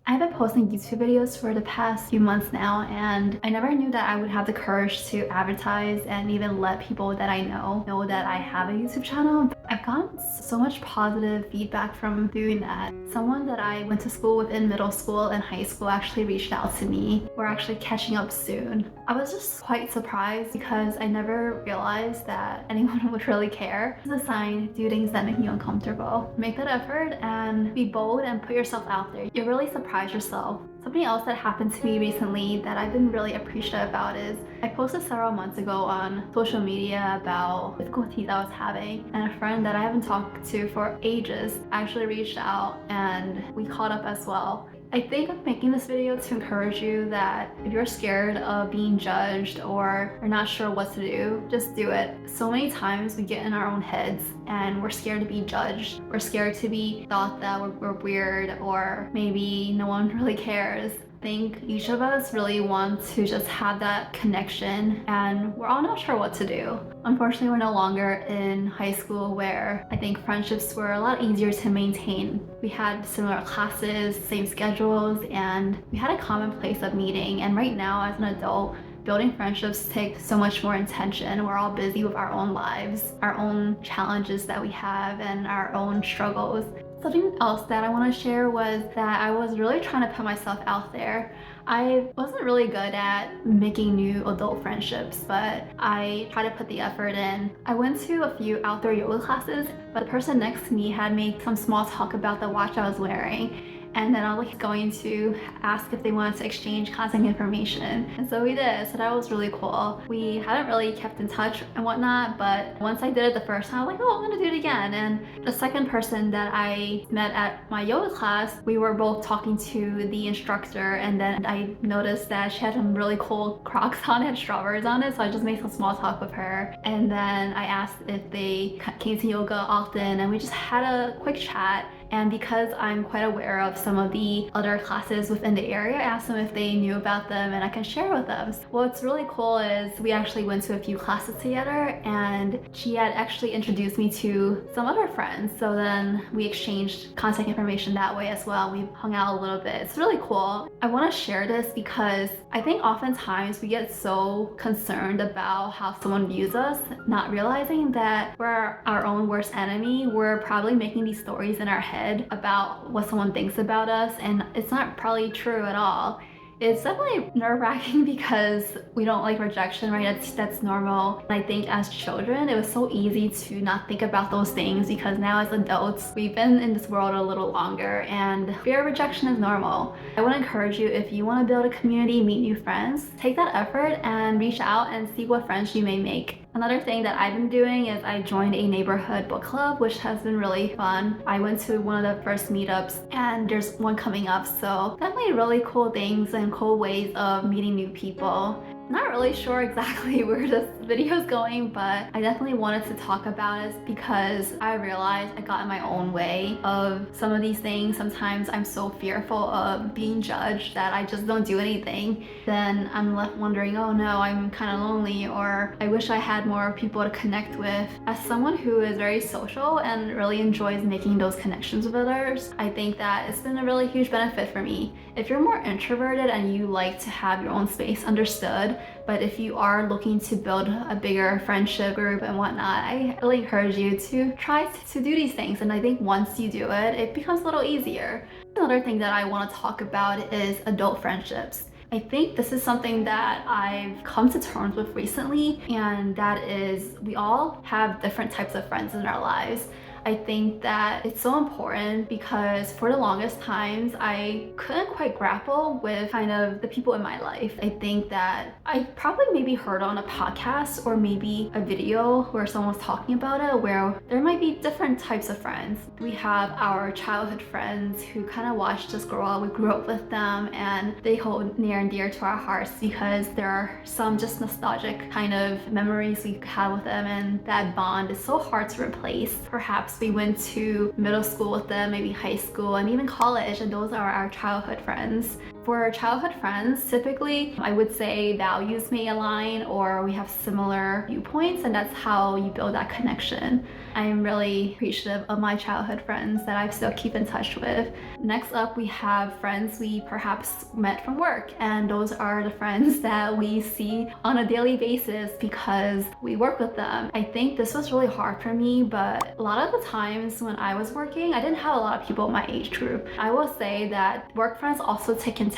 I've been posting YouTube videos for the past few months now, and I never knew that I would have the courage to advertise and even let people that I know that I have a YouTube channel. I've gotten so much positive feedback from doing that. Someone that I went to school with in middle school and high school actually reached out to me. We're actually catching up soon. I was just quite surprised because I never realized that anyone would really care. It's a sign, do things that make you uncomfortable. Make that effort and be bold and put yourself out there. You're really surprised yourself. Something else that happened to me recently that I've been really appreciative about is I posted several months ago on social media about difficulties I was having, and a friend that I haven't talked to for ages actually reached out and we caught up as well. I think I'm making this video to encourage you that if you're scared of being judged or you're not sure what to do, just do it. So many times we get in our own heads and we're scared to be judged. We're scared to be thought that we're weird or maybe no one really cares. I think each of us really want to just have that connection, and we're all not sure what to do. Unfortunately, we're no longer in high school where I think friendships were a lot easier to maintain. We had similar classes, same schedules, and we had a common place of meeting. And right now, as an adult, building friendships take so much more intention. We're all busy with our own lives, our own challenges that we have, and our own struggles. Something else that I want to share was that I was really trying to put myself out there. I wasn't really good at making new adult friendships, but I tried to put the effort in. I went to a few outdoor yoga classes, but the person next to me had made some small talk about the watch I was wearing. And then I was going to ask if they wanted to exchange contact information. And so we did, so that was really cool. We haven't really kept in touch and whatnot, but once I did it the first time, I was like, oh, I'm gonna do it again. And the second person that I met at my yoga class, we were both talking to the instructor, and then I noticed that she had some really cool Crocs on, had strawberries on it, so I just made some small talk with her. And then I asked if they came to yoga often, and we just had a quick chat. And because I'm quite aware of some of the other classes within the area, I asked them if they knew about them and I can share with them. What's really cool is we actually went to a few classes together, and she had actually introduced me to some other friends. So then we exchanged contact information that way as well. We hung out a little bit. It's really cool. I want to share this because I think oftentimes we get so concerned about how someone views us, not realizing that we're our own worst enemy. We're probably making these stories in our head about what someone thinks about us, and it's not probably true at all. It's definitely nerve-wracking because we don't like rejection, right? That's normal. And I think as children, it was so easy to not think about those things because now as adults, we've been in this world a little longer and fear of rejection is normal. I would encourage you, if you want to build a community, meet new friends, take that effort and reach out and see what friends you may make. Another thing that I've been doing is I joined a neighborhood book club, which has been really fun. I went to one of the first meetups and there's one coming up, so definitely really cool things and cool ways of meeting new people. Not really sure exactly where this video is going, but I definitely wanted to talk about it because I realized I got in my own way of some of these things. Sometimes I'm so fearful of being judged that I just don't do anything. Then I'm left wondering, oh no, I'm kind of lonely, or I wish I had more people to connect with. As someone who is very social and really enjoys making those connections with others, I think that it's been a really huge benefit for me. If you're more introverted and you like to have your own space, understood. But if you are looking to build a bigger friendship group and whatnot, I really encourage you to try to do these things. And I think once you do it, it becomes a little easier. Another thing that I want to talk about is adult friendships. I think this is something that I've come to terms with recently, and that is we all have different types of friends in our lives. I think that it's so important because for the longest times, I couldn't quite grapple with kind of the people in my life. I think that I probably maybe heard on a podcast or maybe a video where someone was talking about it, where there might be different types of friends. We have our childhood friends who kind of watched us grow up. We grew up with them and they hold near and dear to our hearts because there are some just nostalgic kind of memories we have with them, and that bond is so hard to replace. Perhaps perhaps we went to middle school with them, maybe high school, and even college, and those are our childhood friends. For childhood friends, typically I would say values may align or we have similar viewpoints, and that's how you build that connection. I'm really appreciative of my childhood friends that I still keep in touch with. Next up, we have friends we perhaps met from work, and those are the friends that we see on a daily basis because we work with them. I think this was really hard for me, but a lot of the times when I was working, I didn't have a lot of people in my age group. I will say that work friends also take intention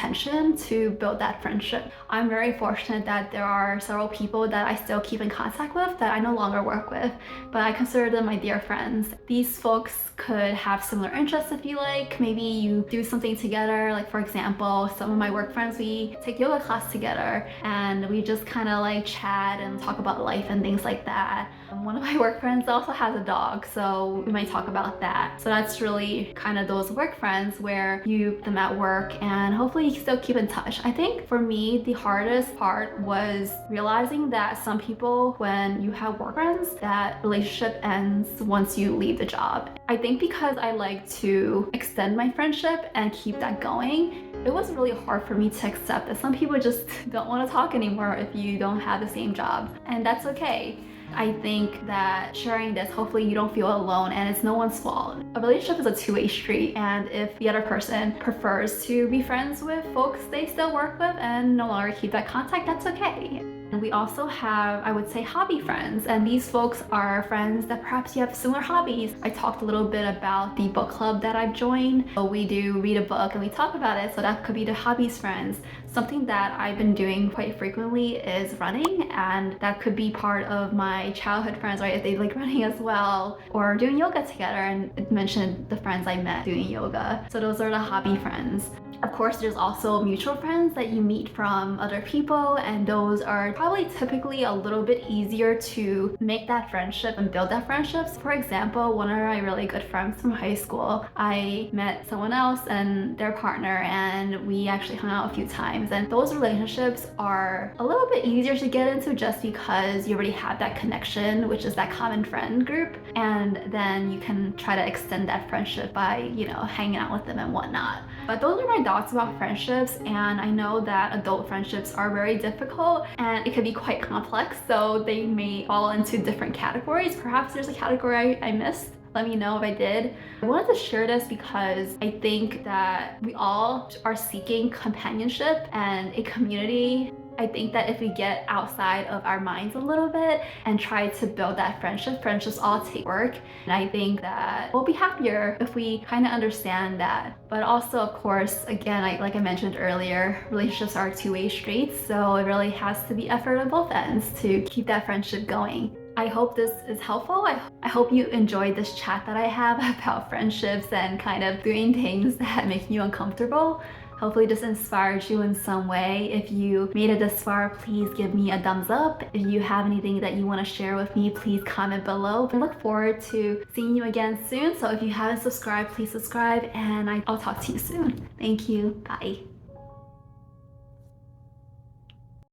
to build that friendship. I'm very fortunate that there are several people that I still keep in contact with that I no longer work with, but I consider them my dear friends. These folks could have similar interests if you like. Maybe you do something together, like for example, some of my work friends, we take yoga class together and we just kind of like chat and talk about life and things like that. One of my work friends also has a dog, so we might talk about that. So that's really kind of those work friends where you meet them at work and hopefully you still keep in touch. I think for me, the hardest part was realizing that some people, when you have work friends, that relationship ends once you leave the job. I think because I like to extend my friendship and keep that going, it was really hard for me to accept that some people just don't want to talk anymore if you don't have the same job, and that's okay. I think that sharing this, hopefully you don't feel alone and it's no one's fault. A relationship is a two-way street, and if the other person prefers to be friends with folks they still work with and no longer keep that contact, that's okay. And we also have, I would say, hobby friends, and these folks are friends that perhaps you have similar hobbies. I talked a little bit about the book club that I've joined. So we do read a book and we talk about it, so that could be the hobbies friends. Something that I've been doing quite frequently is running, and that could be part of my childhood friends, right? If they like running as well, or doing yoga together, and it mentioned the friends I met doing yoga. So those are the hobby friends. Of course, there's also mutual friends that you meet from other people, and those are probably typically a little bit easier to make that friendship and build that friendships. For example, one of my really good friends from high school, I met someone else and their partner, and we actually hung out a few times, and those relationships are a little bit easier to get into just because you already have that connection, which is that common friend group, and then you can try to extend that friendship by, you know, hanging out with them and whatnot. But those are my thoughts about friendships, and I know that adult friendships are very difficult and it can be quite complex, so they may fall into different categories. Perhaps there's a category I missed. Let me know if I did. I wanted to share this because I think that we all are seeking companionship and a community. I think that if we get outside of our minds a little bit and try to build that friendships all take work. And I think that we'll be happier if we kind of understand that. But also, of course, again, like I mentioned earlier, relationships are two-way streets. So it really has to be effort on both ends to keep that friendship going. I hope this is helpful. I hope you enjoyed this chat that I have about friendships and kind of doing things that make you uncomfortable. Hopefully this inspired you in some way. If you made it this far, please give me a thumbs up. If you have anything that you want to share with me, please comment below. I look forward to seeing you again soon. So if you haven't subscribed, please subscribe, and I'll talk to you soon. Thank you. Bye.